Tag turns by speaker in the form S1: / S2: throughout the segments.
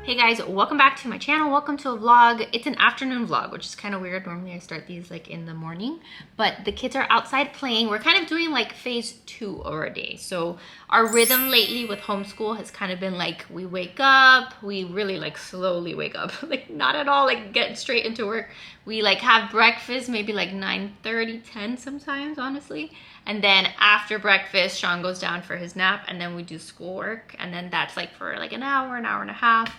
S1: Hey guys, welcome back to my channel. Welcome to a vlog. It's an afternoon vlog, which is kind of weird. Normally I start these like in the morning, but the kids are outside playing. We're kind of doing like phase 2 of our day. So our rhythm lately with homeschool has kind of been like we wake up, we really like slowly wake up, like not at all like get straight into work. We like have breakfast maybe like 9:30, 10 sometimes, honestly. And then after breakfast, Sean goes down for his nap and then we do schoolwork. And then that's like for like an hour and a half.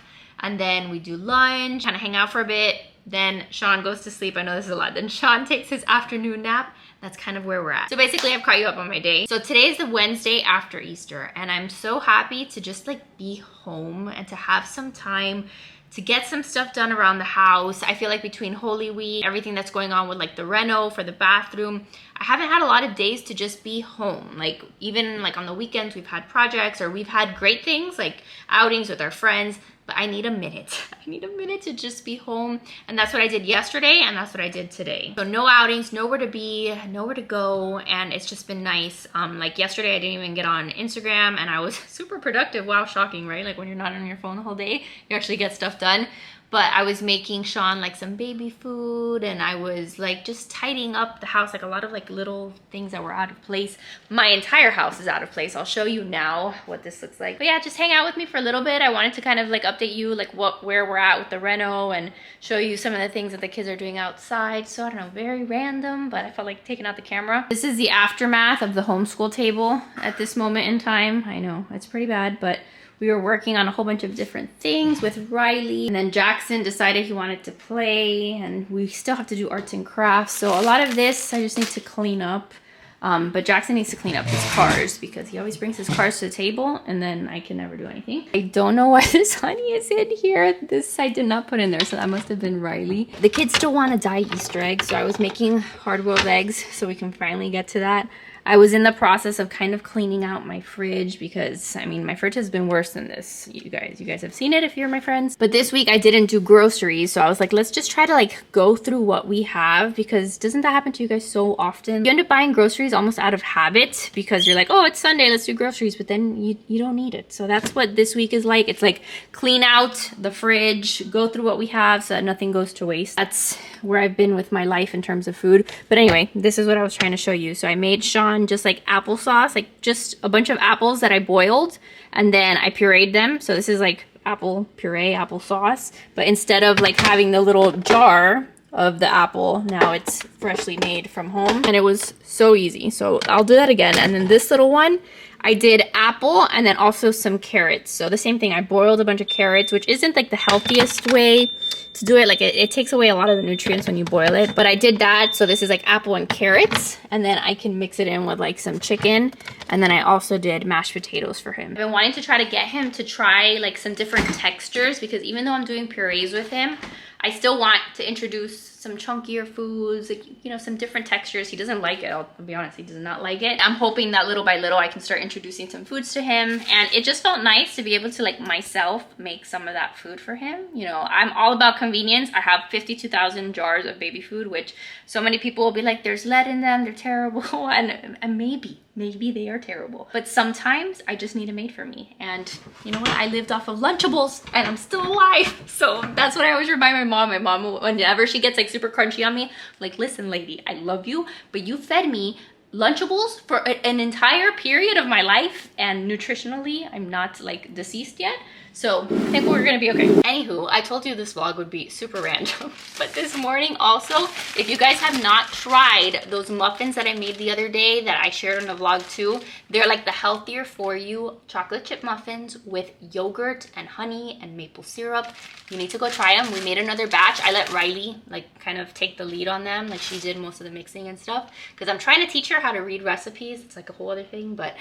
S1: And then we do lunch, kind of hang out for a bit. Then Sean goes to sleep. I know this is a lot. Then Sean takes his afternoon nap. That's kind of where we're at. So basically I've caught you up on my day. So today is the Wednesday after Easter and I'm so happy to just like be home and to have some time to get some stuff done around the house. I feel like between Holy Week, everything that's going on with like the reno for the bathroom, I haven't had a lot of days to just be home. Like even like on the weekends, we've had projects or we've had great things like outings with our friends, but I need a minute. I need a minute to just be home. And that's what I did yesterday and that's what I did today. So no outings, nowhere to be, nowhere to go. And it's just been nice. Like yesterday, I didn't even get on Instagram and I was super productive. Wow, shocking, right? Like when you're not on your phone the whole day, you actually get stuff done. But I was making Sean like some baby food and I was like just tidying up the house, like a lot of like little things that were out of place. My entire house is out of place. I'll show you now what this looks like. But yeah, just hang out with me for a little bit. I wanted to kind of like update you like where we're at with the reno and show you some of the things that the kids are doing outside. So I don't know, very random, but I felt like taking out the camera. This is the aftermath of the homeschool table at this moment in time. I know it's pretty bad, but we were working on a whole bunch of different things with Riley. And then Jackson decided he wanted to play and we still have to do arts and crafts. So a lot of this I just need to clean up. But Jackson needs to clean up his cars because he always brings his cars to the table and then I can never do anything. I don't know why this honey is in here. This I did not put in there, so that must have been Riley. The kids still want to dye Easter eggs, so I was making hard-boiled eggs so we can finally get to that. I was in the process of kind of cleaning out my fridge because, I mean, my fridge has been worse than this. You guys have seen it if you're my friends. But this week I didn't do groceries, so I was like, let's just try to like go through what we have because doesn't that happen to you guys so often? You end up buying groceries almost out of habit because you're like, oh, it's Sunday, let's do groceries, but then you don't need it. So that's what this week is like. It's like clean out the fridge, go through what we have so that nothing goes to waste. That's where I've been with my life in terms of food. But anyway, this is what I was trying to show you. So I made Sean just like applesauce, like just a bunch of apples that I boiled and then I pureed them. So this is like apple puree, applesauce, but instead of like having the little jar of the apple, now it's freshly made from home and it was so easy. So I'll do that again. And then this little one, I did apple and then also some carrots. So the same thing, I boiled a bunch of carrots, which isn't like the healthiest way to do it. Like it takes away a lot of the nutrients when you boil it, but I did that. So this is like apple and carrots and then I can mix it in with like some chicken. And then I also did mashed potatoes for him. I've been wanting to try to get him to try like some different textures because even though I'm doing purees with him, I still want to introduce some chunkier foods, like, you know, some different textures. He doesn't like it, I'll be honest, he does not like it. I'm hoping that little by little I can start introducing some foods to him. And it just felt nice to be able to like myself make some of that food for him. You know, I'm all about convenience. I have 52,000 jars of baby food, which so many people will be like, there's lead in them, they're terrible. And maybe they are terrible. But sometimes I just need it made for me. And you know what? I lived off of Lunchables and I'm still alive. So that's what I always remind my mom. My mom, whenever she gets like super crunchy on me, like, listen, lady, I love you, but you fed me Lunchables for an entire period of my life and nutritionally I'm not like deceased yet, so I think we're gonna be okay. Anywho, I told you this vlog would be super random, but this morning also, if you guys have not tried those muffins that I made the other day that I shared in the vlog too, they're like the healthier for you chocolate chip muffins with yogurt and honey and maple syrup. You need to go try them. We made another batch. I let Riley like kind of take the lead on them, like she did most of the mixing and stuff because I'm trying to teach her how to read recipes. It's like a whole other thing, but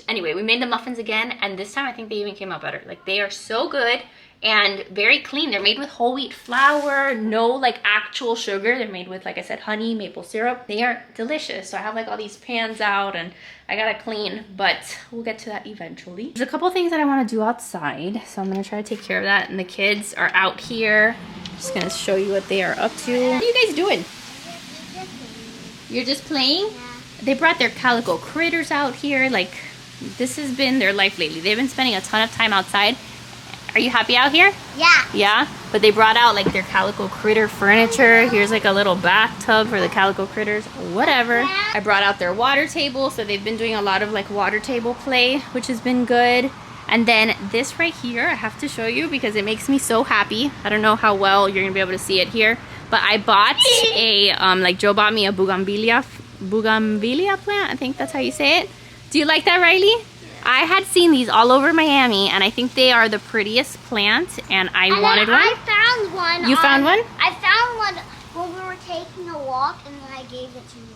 S1: anyway, we made the muffins again and this time I think they even came out better. Like they are so good and very clean. They're made with whole wheat flour, no like actual sugar. They're made with, like I said, honey, maple syrup. They are delicious. So I have like all these pans out and I gotta clean, but we'll get to that eventually. There's a couple things that I want to do outside, so I'm gonna try to take care of that. And the kids are out here. Just gonna show you what they are up to. What are you guys doing? You're just playing? Yeah. They brought their calico critters out here. Like, this has been their life lately. They've been spending a ton of time outside. Are you happy out here?
S2: Yeah.
S1: Yeah? But they brought out like their calico critter furniture. Here's like a little bathtub for the calico critters. Whatever. I brought out their water table. So they've been doing a lot of like water table play, which has been good. And then this right here, I have to show you because it makes me so happy. I don't know how well you're gonna be able to see it here. But I bought a, like Joe bought me a bougainvillea plant. I think that's how you say it. Do you like that, Riley? I had seen these all over Miami, and I think they are the prettiest plant, and I wanted one.
S2: I found one.
S1: You found one?
S2: I found one when we were taking a walk, and then I gave it to you.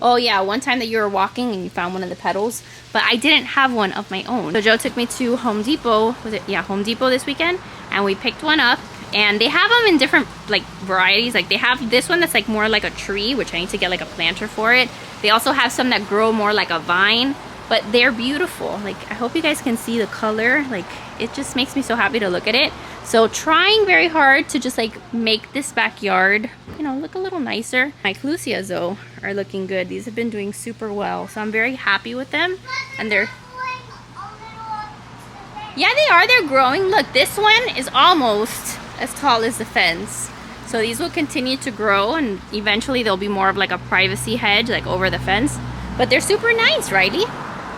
S1: Oh yeah, one time that you were walking and you found one of the petals, but I didn't have one of my own. So Joe took me to Home Depot, was it? Yeah, Home Depot this weekend, and we picked one up, and they have them in different like varieties. Like they have this one that's like more like a tree, which I need to get like a planter for it. They also have some that grow more like a vine. But they're beautiful. Like, I hope you guys can see the color. Like, it just makes me so happy to look at it. So trying very hard to just like make this backyard, you know, look a little nicer. My clusias though are looking good. These have been doing super well. So I'm very happy with them. And they're, yeah, they are. They're growing. Look, this one is almost as tall as the fence. So these will continue to grow, and eventually they'll be more of like a privacy hedge, like over the fence. But they're super nice, Riley.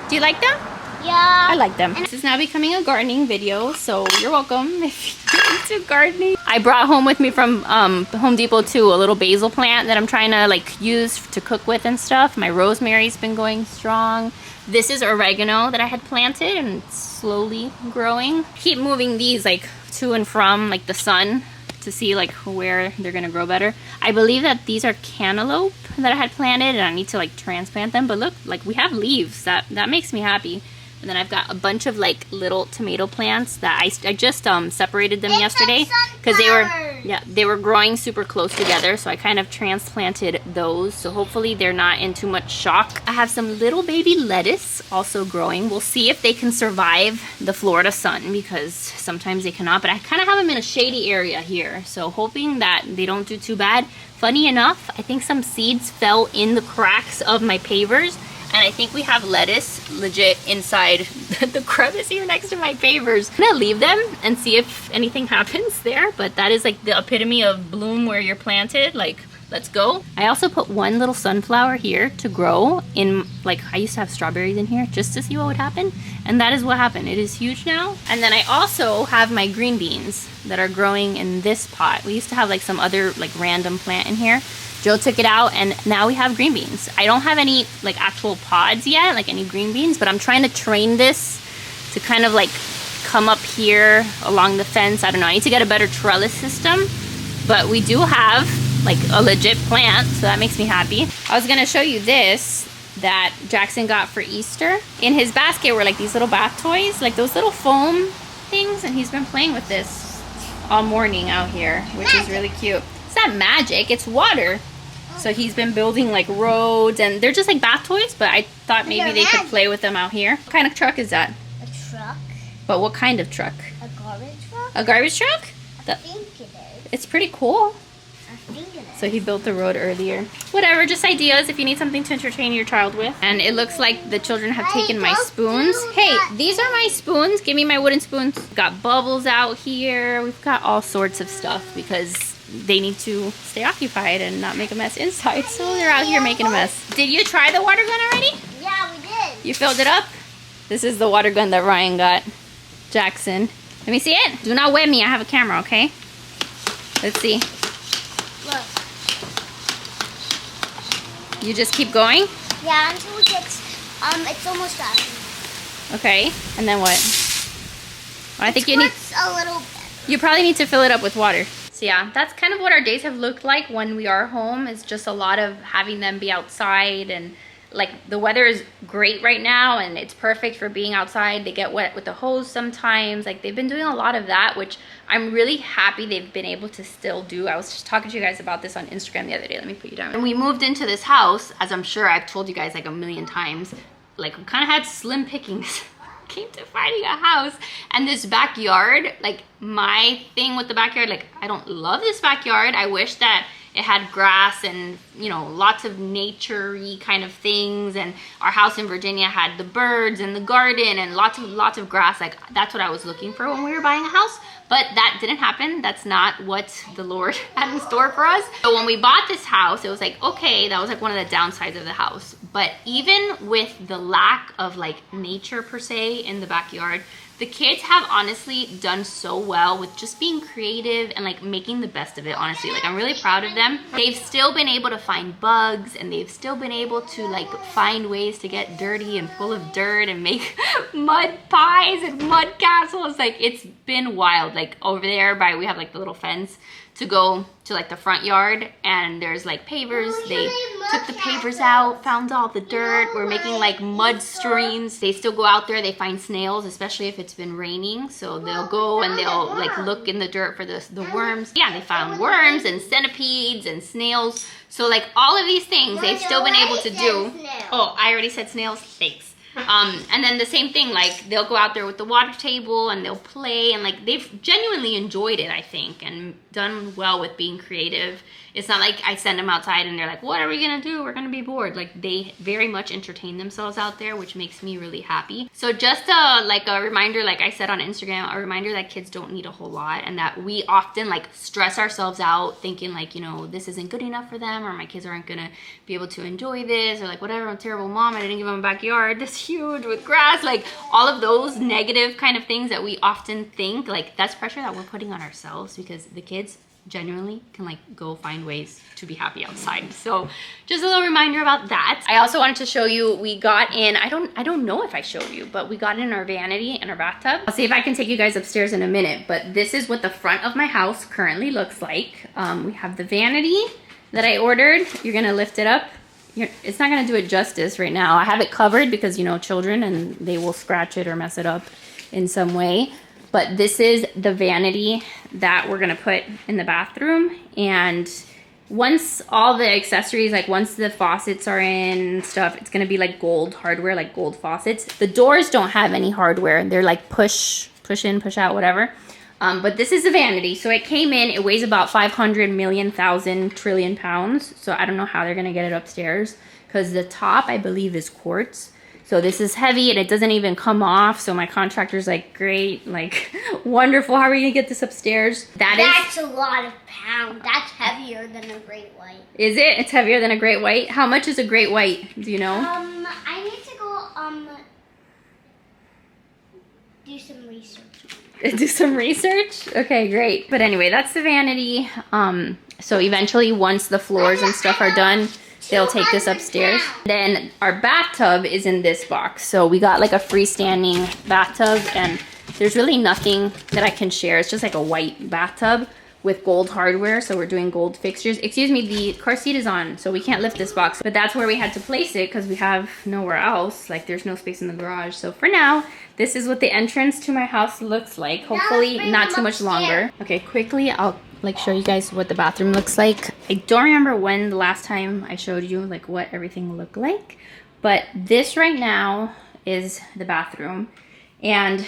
S1: Do you like them?
S2: Yeah.
S1: I like them. This is now becoming a gardening video, so you're welcome if you're into gardening. I brought home with me from Home Depot too a little basil plant that I'm trying to like use to cook with and stuff. My rosemary's been going strong. This is oregano that I had planted and it's slowly growing. Keep moving these like to and from like the sun to see like where they're gonna grow better. I believe that these are cantaloupe that I had planted and I need to like transplant them, but look, like we have leaves. That makes me happy. And then I've got a bunch of like little tomato plants that I just separated them yesterday because they were growing super close together, so I kind of transplanted those, so hopefully they're not in too much shock. I have some little baby lettuce also growing. We'll see if they can survive the Florida sun because sometimes they cannot, but I kind of have them in a shady area here, so hoping that they don't do too bad. Funny enough, I think some seeds fell in the cracks of my pavers, and I think we have lettuce legit inside the crevice here next to my pavers. I'm gonna leave them and see if anything happens there, but that is like the epitome of bloom where you're planted. Like, let's go. I also put one little sunflower here to grow in, like, I used to have strawberries in here just to see what would happen, and that is what happened. It is huge now. And then I also have my green beans that are growing in this pot. We used to have like some other like random plant in here. Joe took it out and now we have green beans. I don't have any like actual pods yet, like any green beans, but I'm trying to train this to kind of like come up here along the fence. I don't know, I need to get a better trellis system, but we do have like a legit plant, so that makes me happy. I was gonna show you this that Jackson got for Easter. In his basket were like these little bath toys, like those little foam things, and he's been playing with this all morning out here, which is really cute. It's not magic, it's water. So he's been building like roads, and they're just like bath toys, but I thought maybe they could play with them out here. What kind of truck is that?
S2: A truck.
S1: But what kind of truck?
S2: A garbage truck?
S1: A garbage truck?
S2: I think it is.
S1: It's pretty cool.
S2: I think it is.
S1: So he built the road earlier. Whatever, just ideas if you need something to entertain your child with. And it looks like the children have taken my spoons. Hey, these are my spoons. Give me my wooden spoons. We've got bubbles out here. We've got all sorts of stuff because they need to stay occupied and not make a mess inside, so they're out here making a mess. Did you try the water gun already?
S2: Yeah, we did.
S1: You filled it up? This is the water gun that Ryan got. Jackson. Let me see it. Do not wet me. I have a camera, okay? Let's see.
S2: Look.
S1: You just keep going?
S2: Yeah, until it gets, it's almost done.
S1: Okay, and then what? I think you need
S2: a little bit.
S1: You probably need to fill it up with water. So yeah, that's kind of what our days have looked like when we are home. It's just a lot of having them be outside, and like the weather is great right now and it's perfect for being outside. They get wet with the hose sometimes. Like they've been doing a lot of that, which I'm really happy they've been able to still do. I was just talking to you guys about this on Instagram the other day. Let me put you down. When we moved into this house, as I'm sure I've told you guys like a million times, like we kind of had slim pickings. Came to finding a house, and this backyard, like my thing with the backyard, like I don't love this backyard. I wish that it had grass and, you know, lots of nature-y kind of things. And our house in Virginia had the birds and the garden and lots of grass. Like, that's what I was looking for when we were buying a house. But that didn't happen. That's not what the Lord had in store for us. So when we bought this house, it was like, okay, that was like one of the downsides of the house. But even with the lack of like nature per se in the backyard, the kids have honestly done so well with just being creative and like making the best of it, honestly. Like, I'm really proud of them. They've still been able to find bugs, and they've still been able to like find ways to get dirty and full of dirt and make mud pies and mud castles. Like, it's been wild. Like, over there we have like the little fence to go to like the front yard, and there's like pavers. They took the pavers out, found all the dirt. We're making like mud streams. They still go out there, they find snails, especially if it's been raining. So they'll go and they'll like look in the dirt for the worms. Yeah, they found worms and centipedes and snails. So like all of these things they've still been able to do. Oh, I already said snails, thanks. And then the same thing, like they'll go out there with the water table and they'll play, and like they've genuinely enjoyed it, I think, and done well with being creative. It's not like I send them outside and they're like, what are we gonna do? We're gonna be bored. Like, they very much entertain themselves out there, which makes me really happy. So just like a reminder, like I said on Instagram, a reminder that kids don't need a whole lot, and that we often like stress ourselves out thinking like, you know, this isn't good enough for them, or my kids aren't gonna be able to enjoy this, or like, whatever, I'm a terrible mom, I didn't give them a backyard that's huge with grass. Like, all of those negative kind of things that we often think, like, that's pressure that we're putting on ourselves, because the kids genuinely can like go find ways to be happy outside. So just a little reminder about that. I also wanted to show you, we got in, I don't know if I showed you, but we got in our vanity in our bathtub. I'll see if I can take you guys upstairs in a minute, but this is what the front of my house currently looks like. We have the vanity that I ordered. You're gonna lift it up. It's not gonna do it justice right now. I have it covered because, you know, children, and they will scratch it or mess it up in some way. But this is the vanity that we're gonna put in the bathroom. And once all the accessories, like once the faucets are in and stuff, it's gonna be like gold hardware, like gold faucets. The doors don't have any hardware. They're like push in, push out, whatever. But this is the vanity. So it came in, it weighs about 500 million thousand trillion pounds. So I don't know how they're gonna get it upstairs, because the top, I believe, is quartz. So this is heavy and it doesn't even come off. So my contractor's like, great, like, wonderful. How are we gonna get this upstairs?
S2: That's a lot of pounds. That's heavier than a great white.
S1: Is it? It's heavier than a great white? How much is a great white? Do you know?
S2: I need to go, do some research.
S1: Do some research? Okay, great. But anyway, that's the vanity. So eventually, once the floors and stuff are done, they'll take this upstairs. Then our bathtub is in this box. So we got like a freestanding bathtub, and there's really nothing that I can share. It's just like a white bathtub with gold hardware. So we're doing gold fixtures. Excuse me, the car seat is on, so we can't lift this box. But that's where we had to place it because we have nowhere else. Like, there's no space in the garage. So for now, this is what the entrance to my house looks like. Hopefully not too much longer. Okay, quickly, I'll like show you guys what the bathroom looks like. I don't remember when the last time I showed you like what everything looked like, but this right now is the bathroom, and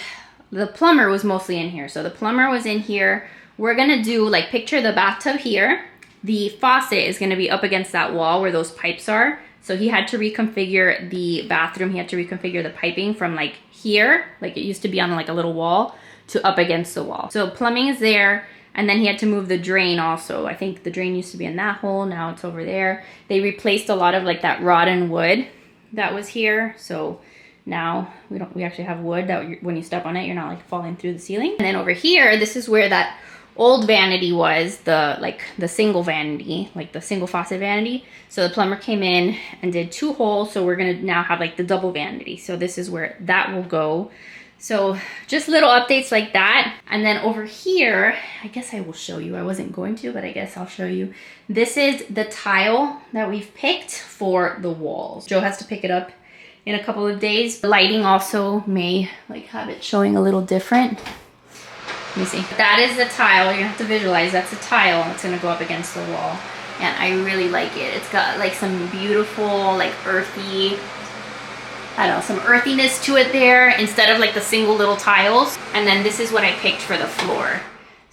S1: the plumber was mostly in here. So the plumber was in here. We're gonna do, like, picture the bathtub here. The faucet is gonna be up against that wall where those pipes are. So he had to reconfigure the bathroom. He had to reconfigure the piping from like here, like it used to be on like a little wall, to up against the wall. So plumbing is there. And then he had to move the drain also. I think the drain used to be in that hole. Now it's over there. They replaced a lot of like that rotten wood that was here. So now we actually have wood that when you step on it, you're not like falling through the ceiling. And then over here, this is where that old vanity was, the single vanity, like the single faucet vanity. So the plumber came in and did 2 holes. So we're gonna now have like the double vanity. So this is where that will go. So just little updates like that. And then over here, I guess I will show you. I wasn't going to, but I guess I'll show you. This is the tile that we've picked for the walls. Joe has to pick it up in a couple of days. The lighting also may like have it showing a little different. Let me see. That is the tile. You're gonna have to visualize that's a tile that's gonna go up against the wall. And I really like it. It's got like some beautiful, like earthy, I don't know, some earthiness to it there instead of like the single little tiles. And then this is what I picked for the floor.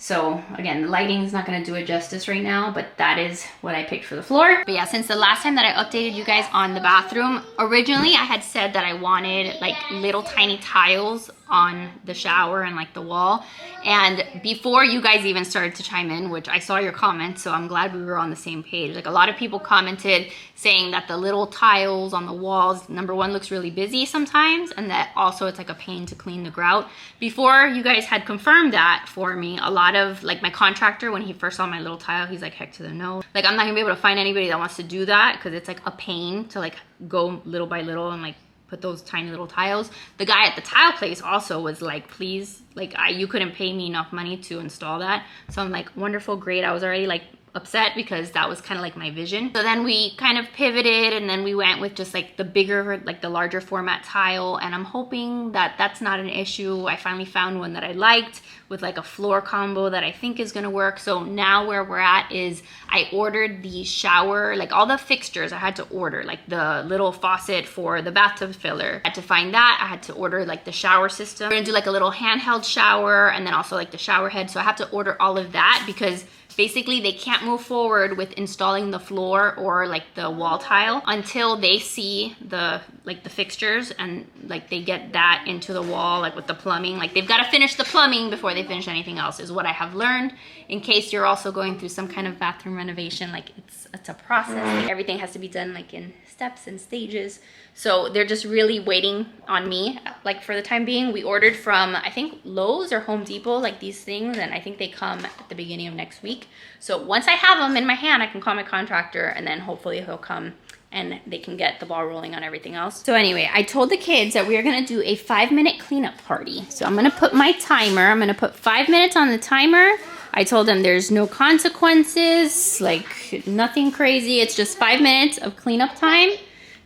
S1: So again, the lighting is not gonna do it justice right now, but that is what I picked for the floor. But yeah, since the last time that I updated you guys on the bathroom, originally I had said that I wanted like little tiny tiles on the shower and like the wall. And before you guys even started to chime in, which I saw your comments, so I'm glad we were on the same page. Like a lot of people commented saying that the little tiles on the walls, number one, looks really busy sometimes, and that also it's like a pain to clean the grout. Before you guys had confirmed that for me, a lot of like my contractor, when he first saw my little tile, he's like, heck to the no. Like I'm not gonna be able to find anybody that wants to do that because it's like a pain to like go little by little and like put those tiny little tiles. The guy at the tile place also was like, please, like you couldn't pay me enough money to install that. So I'm like, wonderful, great. I was already like upset because that was kind of like my vision. So then we kind of pivoted and then we went with just like the bigger, like the larger format tile, and I'm hoping that that's not an issue. I finally found one that I liked with like a floor combo that I think is gonna work. So now where we're at is I ordered the shower, like all the fixtures I had to order, like the little faucet for the bathtub filler. I had to find that. I had to order like the shower system. We're gonna do like a little handheld shower and then also like the shower head. So I have to order all of that because basically they can't move forward with installing the floor or like the wall tile until they see the like the fixtures and like they get that into the wall, like with the plumbing. Like they've got to finish the plumbing before they finish anything else is what I have learned. In case you're also going through some kind of bathroom renovation, like it's a process. Like, everything has to be done like in steps and stages. So they're just really waiting on me. Like for the time being, we ordered from, I think Lowe's or Home Depot, like these things, and I think they come at the beginning of next week. So once I have them in my hand, I can call my contractor and then hopefully he'll come and they can get the ball rolling on everything else. So anyway, I told the kids that we are gonna do a 5-minute cleanup party. So I'm gonna put my timer, I'm gonna put 5 minutes on the timer. I told them there's no consequences, like nothing crazy. It's just 5 minutes of cleanup time,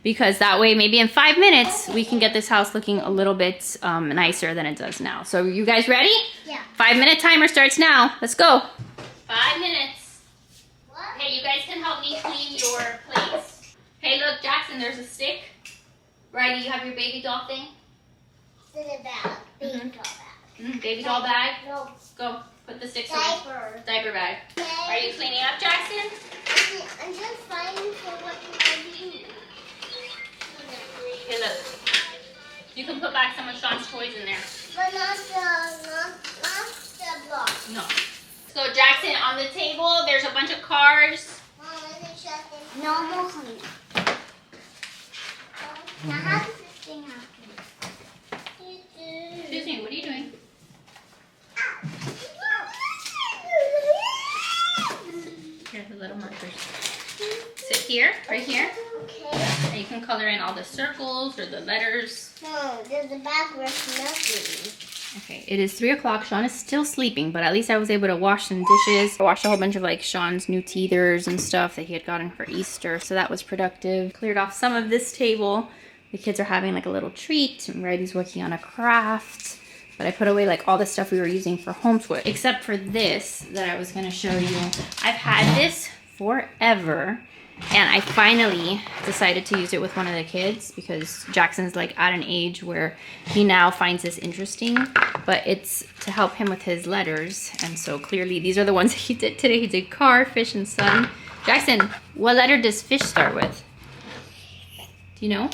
S1: because that way maybe in 5 minutes we can get this house looking a little bit nicer than it does now. So you guys ready?
S2: Yeah.
S1: 5-minute timer starts now. Let's go. 5 minutes. What? Hey, you guys can help me clean your plates. Hey, look, Jackson, there's a stick. Riley, you have your baby doll thing?
S2: In the bag. Baby doll bag.
S1: Baby doll bag?
S2: No.
S1: Go, put the sticks in.
S2: Diaper.
S1: Diaper bag.
S2: Okay.
S1: Are you cleaning up, Jackson?
S2: I'm just fighting for what I need.
S1: Hey, look. You can put back some of Sean's toys in there.
S2: But not the block.
S1: No. So, Jackson, on the table, there's a bunch of cards.
S2: Mom, let me shut them. No more cleaning. Now how does this thing happen?
S1: Excuse me, what are you doing? Here's the little markers. Sit here, right here.
S2: Okay.
S1: And you can color in all the circles or the letters.
S2: No, there's a bag with nothing.
S1: Okay, it is 3 o'clock. Sean is still sleeping, but at least I was able to wash some dishes. I washed a whole bunch of like Sean's new teethers and stuff that he had gotten for Easter, so that was productive. Cleared off some of this table. The kids are having like a little treat, and Riley's working on a craft. But I put away like all the stuff we were using for homeschool, except for this that I was gonna show you. I've had this forever. And I finally decided to use it with one of the kids because Jackson's like at an age where he now finds this interesting, but it's to help him with his letters. And so clearly these are the ones he did today. He did car, fish, and sun. Jackson, what letter does fish start with? Do you know?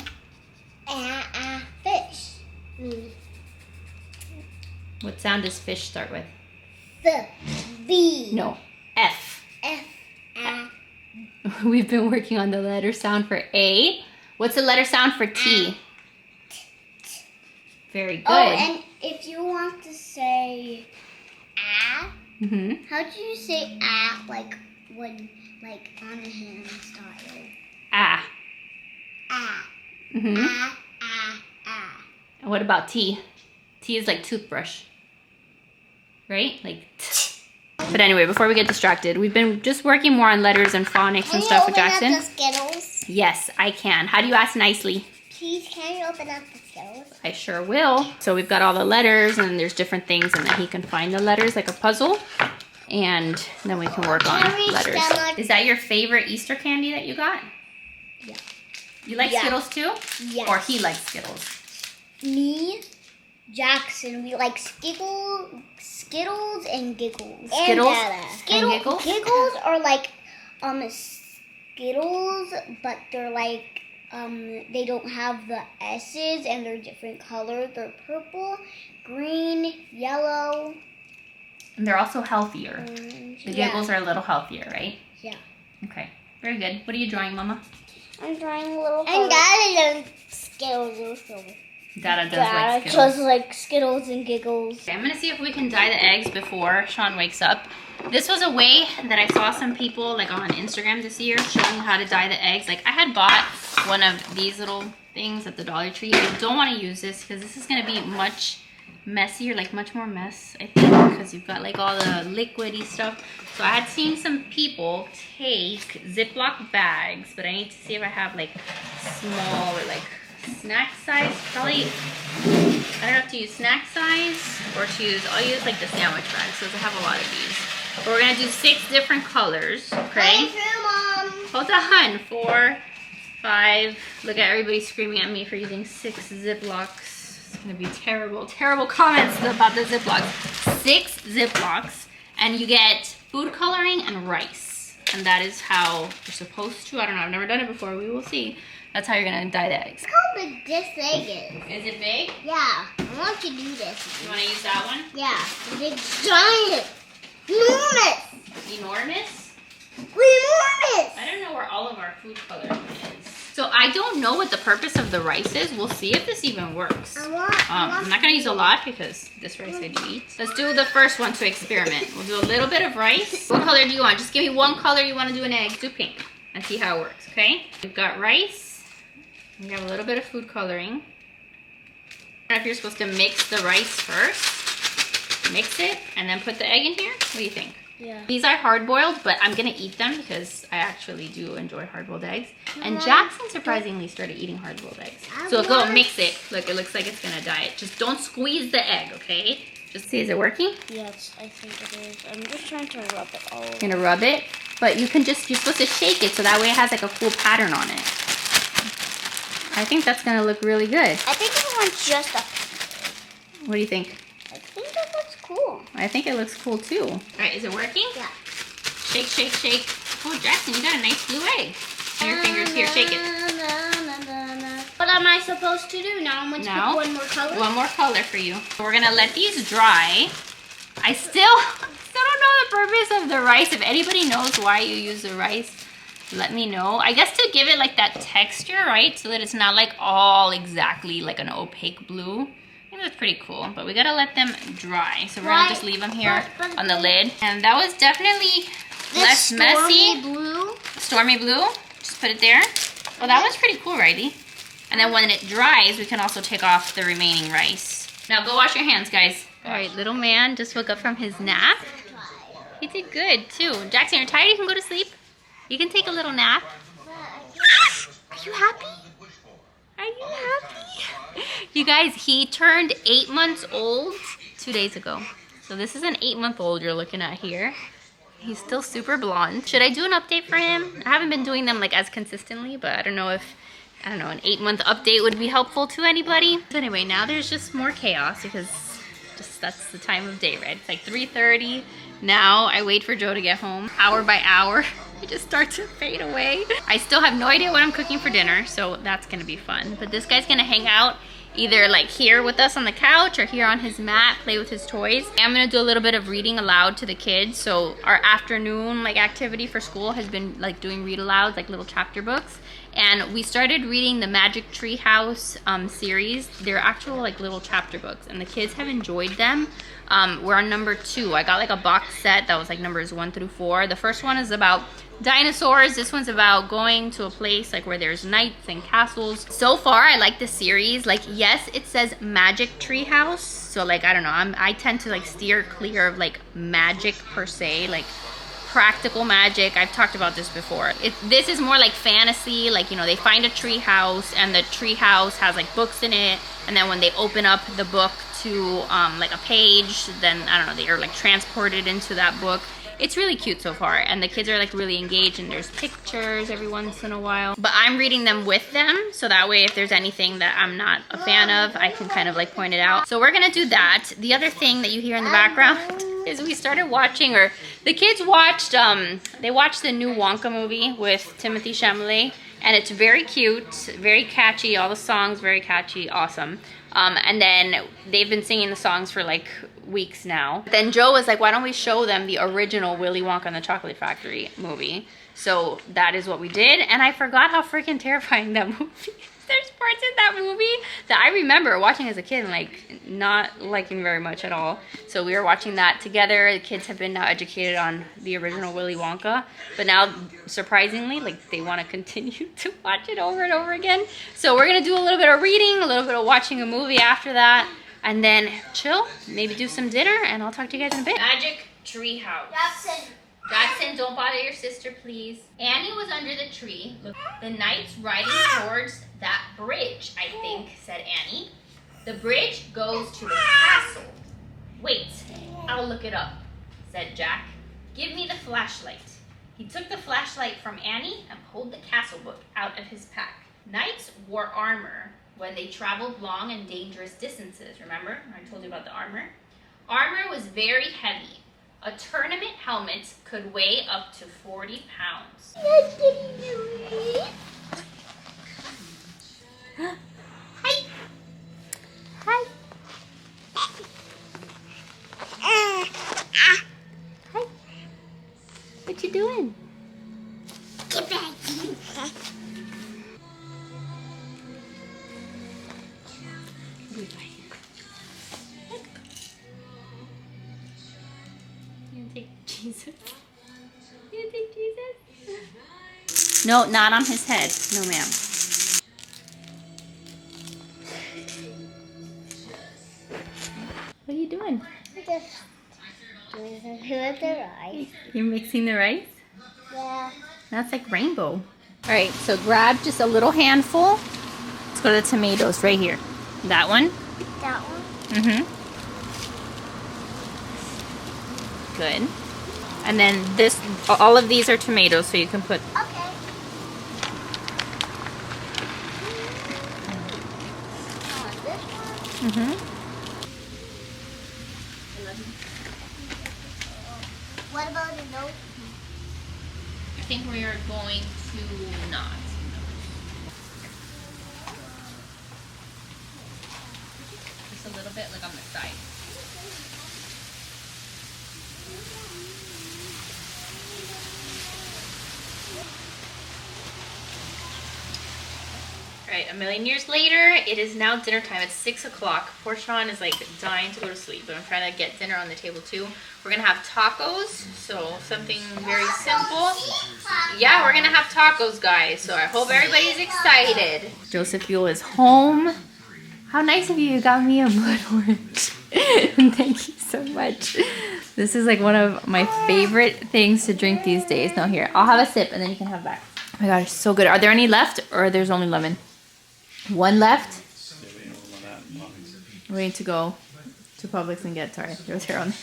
S2: Fish.
S1: What sound does fish start with?
S2: B.
S1: No, F.
S2: F.
S1: We've been working on the letter sound for A. What's the letter sound for T? Very good.
S2: Oh, and if you want to say how do you say like when like on a hand style?
S1: Ah. And what about T? T is like toothbrush. Right? Like t. But anyway, before we get distracted, we've been just working more on letters and phonics and stuff with Jackson.
S2: Can you open up the Skittles?
S1: Yes, I can. How do you ask nicely?
S2: Please, can you open up the Skittles?
S1: I sure will. So we've got all the letters and there's different things and then he can find the letters like a puzzle. And then we can work on letters. Is that your favorite Easter candy that you got?
S2: Yeah.
S1: You like Skittles too?
S2: Yeah.
S1: Or he likes Skittles?
S2: Me? Jackson, we like Skittles and Giggles.
S1: Skittles
S2: And
S1: Giggles?
S2: Giggles are like Skittles, but they're like they don't have the S's and they're different colors. They're purple, green, yellow.
S1: And they're also healthier.
S2: Orange.
S1: The Giggles are a little healthier, right?
S2: Yeah.
S1: Okay, very good. What are you drawing, Mama?
S2: I'm drawing a little. And Dada does Skittles also.
S1: Dada does like Skittles.
S2: Just like Skittles and Giggles.
S1: Okay, I'm gonna see if we can dye the eggs before Sean wakes up. This was a way that I saw some people like on Instagram this year showing how to dye the eggs. Like I had bought one of these little things at the Dollar Tree. I don't want to use this because this is gonna be much messier, like much more mess, I think, because you've got like all the liquidy stuff. So I had seen some people take Ziploc bags, but I need to see if I have like small or like snack size. Probably, I don't know if to use snack size or to use, I'll use like the sandwich bag since I have a lot of these. But we're gonna do 6 different colors, okay?
S2: Mom.
S1: Hold on, 4, 5. Look at everybody screaming at me for using 6 Ziplocs. It's gonna be terrible, terrible comments about the Ziplocs. 6 Ziplocs, and you get food coloring and rice. And that is how you're supposed to. I don't know, I've never done it before. We will see. That's how you're gonna dye the eggs.
S2: Look how big this egg is.
S1: Is it big?
S2: Yeah, I want you to do this.
S1: You wanna use that one?
S2: Yeah, the big giant. Enormous.
S1: Enormous?
S2: Enormous.
S1: I don't know where all of our food coloring is. So I don't know what the purpose of the rice is. We'll see if this even works. I'm not gonna use a lot because this rice I do eat. Let's do the first one to experiment. We'll do a little bit of rice. What color do you want? Just give me one color you want to do an egg. Do pink and see how it works, okay? We've got rice. We have a little bit of food coloring. I don't know if you're supposed to mix the rice first. Mix it and then put the egg in here. What do you think?
S2: Yeah.
S1: These are hard-boiled, but I'm gonna eat them because I actually do enjoy hard-boiled eggs. And Jackson surprisingly started eating hard-boiled eggs. So go mix it. Look, it looks like it's gonna dye it. Just don't squeeze the egg, okay? Just see, is it working?
S2: Yes, I think it is. I'm just trying to rub it all over.
S1: You're gonna rub it, but you can just, you're supposed to shake it so that way it has like a cool pattern on it. I think that's gonna look really good.
S2: I think I want just a.
S1: What do you think?
S2: I think that looks cool.
S1: I think it looks cool too. All right, is it working?
S2: Yeah.
S1: Shake, shake, shake. Oh, Jackson, you got a nice blue egg. On your fingers here, shake it.
S2: What am I supposed to do now? I'm going to pick one more color.
S1: One more color for you. We're gonna let these dry. I still don't know the purpose of the rice. If anybody knows why you use the rice, let me know. I guess to give it like that texture, right? So that it's not like all exactly like an opaque blue. I think that's pretty cool, but we gotta let them dry. So we're gonna just leave them here on the lid. And that was definitely less messy. Stormy blue. Just put it there. Well, that was pretty cool, Riley. And then when it dries, we can also take off the remaining rice. Now go wash your hands, guys. All right, little man just woke up from his nap. He did good too. Jackson, you're tired? You can go to sleep. You can take a little nap. Are you happy? Are you happy? You guys, he turned 8 months old 2 days ago. So this is an 8-month-old you're looking at here. He's still super blonde. Should I do an update for him? I haven't been doing them like as consistently, but I don't know if, an 8-month update would be helpful to anybody. So anyway, now there's just more chaos because just that's the time of day, right? It's like 3:30. Now I wait for Joe to get home. Hour by hour, it just starts to fade away. I still have no idea what I'm cooking for dinner, so that's gonna be fun. But this guy's gonna hang out either like here with us on the couch or here on his mat, play with his toys. I'm gonna do a little bit of reading aloud to the kids. So our afternoon like activity for school has been like doing read alouds, like little chapter books. And we started reading the Magic Tree House series. They're actual like little chapter books and the kids have enjoyed them. We're on number 2. I got like a box set that was like numbers 1 through 4. The first one is about dinosaurs. This one's about going to a place like where there's knights and castles. So far, I like the series. Like, yes, it says Magic Tree House. So like, I don't know, I tend to like steer clear of like magic per se, like practical magic. I've talked about this before. This is more like fantasy, like, you know, they find a tree house and the tree house has like books in it, and then when they open up the book to like a page, then I don't know, they are like transported into that book. it's really cute so far, and the kids are like really engaged, and there's pictures every once in a while. But I'm reading them with them, so that way if there's anything that I'm not a fan of, I can kind of like point it out. So we're gonna do that. The other thing that you hear in the background is we started watching, or the kids watched, they watched the new Wonka movie with Timothy Chalamet, and it's very cute, very catchy, all the songs very catchy, awesome. And then they've been singing the songs for like weeks now. Then Joe was like, why don't we show them the original Willy Wonka and the Chocolate Factory movie? So that is what we did, and I forgot how freaking terrifying that movie is. There's parts in that movie that I remember watching as a kid and like not liking very much at all. So we were watching that together. The kids have been now educated on the original Willy Wonka, but now surprisingly, like they want to continue to watch it over and over again. So we're gonna do a little bit of reading, a little bit of watching a movie after that, and then chill, maybe do some dinner, and I'll talk to you guys in a bit. Magic tree house. Jackson, don't bother your sister, please. Annie was under the tree. The knight's riding towards that bridge, I think, said Annie. The bridge goes to the castle. Wait, I'll look it up, said Jack. Give me the flashlight. He took the flashlight from Annie and pulled the castle book out of his pack. Knights wore armor when they traveled long and dangerous distances. Remember, I told you about the armor? Armor was very heavy. A tournament helmet could weigh up to 40 pounds. Hi. Hi. Hi. What you doing? Get back. Jesus. You take Jesus? No, not on his head. No, ma'am. What are you doing?
S2: Just doing the rice.
S1: You're mixing the rice?
S2: Yeah.
S1: That's like rainbow. All right, so grab just a little handful. Let's go to the tomatoes right here. That one?
S2: That one?
S1: Mm-hmm. Good. And then this, all of these are tomatoes, so you can put.
S2: Okay. This one?
S1: Mm-hmm.
S2: What about the note?
S1: I think we are going to not. Just a little bit, like on the side. All right, a million years later, it is now dinner time. It's 6 o'clock. Poor Sean is like dying to go to sleep, but I'm trying to get dinner on the table too. We're gonna have tacos, so something very simple. Yeah, we're gonna have tacos, guys, so I hope everybody's excited. Joseph Buell is home. How nice of you, you got me a blood orange. Thank you so much. This is like one of my favorite things to drink these days. Now here, I'll have a sip and then you can have back. Oh my gosh, so good. Are there any left or there's only lemon? One left. We need to go to Publix and get, sorry, there's hair on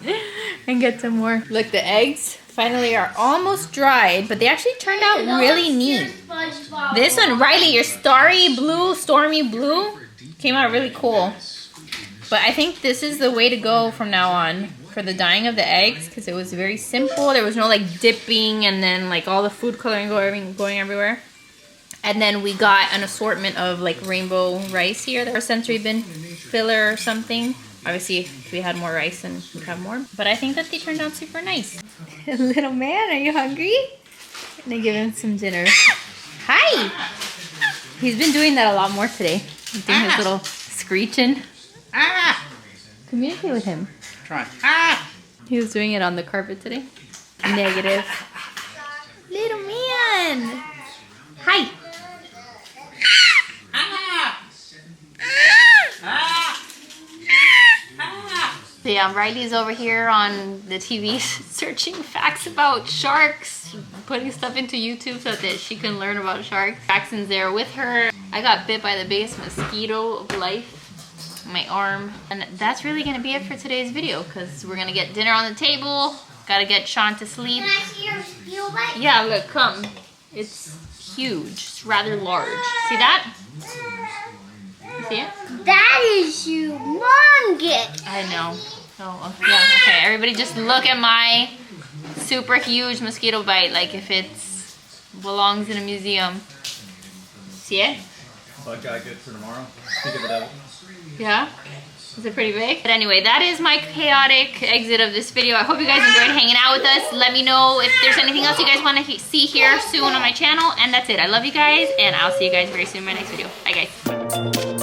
S1: there. And get some more. Look, the eggs finally are almost dried, but they actually turned out really neat. This one, Riley, your starry blue, stormy blue, came out really cool. But I think this is the way to go from now on for the dyeing of the eggs, because it was very simple. There was no like dipping and then like all the food coloring going everywhere. And then we got an assortment of like rainbow rice here. That was sensory bin filler or something. Obviously, if we had more rice, then we'd have more. But I think that they turned out super nice. Little man, are you hungry? I'm gonna give him some dinner. Hi! He's been doing that a lot more today. He's doing his little screeching. Communicate with him.
S3: Try.
S1: He was doing it on the carpet today. Negative. Little man! Hi! So yeah, Riley's over here on the TV searching facts about sharks, putting stuff into YouTube so that she can learn about sharks. Jackson's there with her. I got bit by the biggest mosquito of life, my arm. And that's really gonna be it for today's video, because we're gonna get dinner on the table, Gotta get Sean to sleep.
S2: Can I see your mosquito bite?
S1: Yeah, look, come. It's huge. It's rather large. See that? You see it?
S2: That is humongous.
S1: I know. Oh, yeah, okay. Everybody just look at my super huge mosquito bite, like if it belongs in a museum. See it?
S3: Bug guy good for tomorrow. Think of the devil.
S1: Yeah? Is it pretty big? But anyway, that is my chaotic exit of this video. I hope you guys enjoyed hanging out with us. Let me know if there's anything else you guys want to see here soon on my channel. And that's it. I love you guys, and I'll see you guys very soon in my next video. Bye, guys.